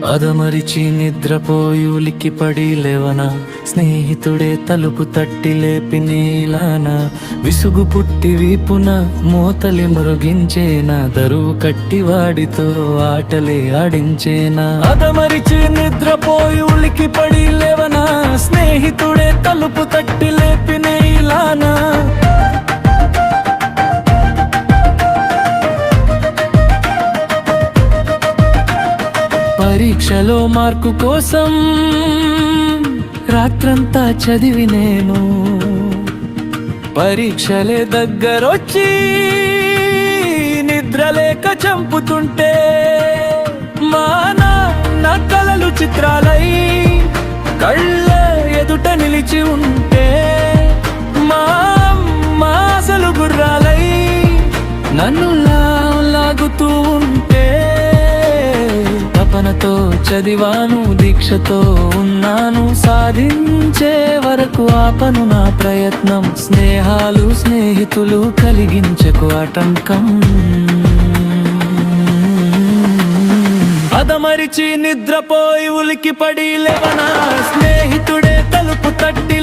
అదమరిచి నిద్రపోయి ఉలిక్కిపడి లేవనా, స్నేహితుడే తలుపు తట్టి లేపి నీలానా, విసుగు పుట్టి వీపున మోతలి మురుగించేనా, దరువు కట్టి వాడితో ఆటలే ఆడించేనా. అదమరిచి నిద్రపోయి ఉలిక్కిపడి లేవనా, స్నేహితుడే తలుపు తట్టి లేపి నీలానా. పరీక్షలో మార్కు కోసం రాత్రంతా చదివి నేను, పరీక్షలే దగ్గరొచ్చి నిద్రలేక చంపుతుంటే, మా నాన్న కలలు చిత్రాలై కళ్ళ ఎదుట నిలిచి ఉంటే, మా అమ్మ అసలు గుర్రాలై నన్ను లాగుతూ ఉంటే, తపనతో చదివాను, దీక్షతో ఉన్నాను, సాధించే వరకు ఆపను నా ప్రయత్నం. స్నేహాలు స్నేహితులు కలిగించకు ఆటంకం. అదమరిచి నిద్రపోయి ఉలికిపడి లేవనా, స్నేహితుడే తలుపు తట్టి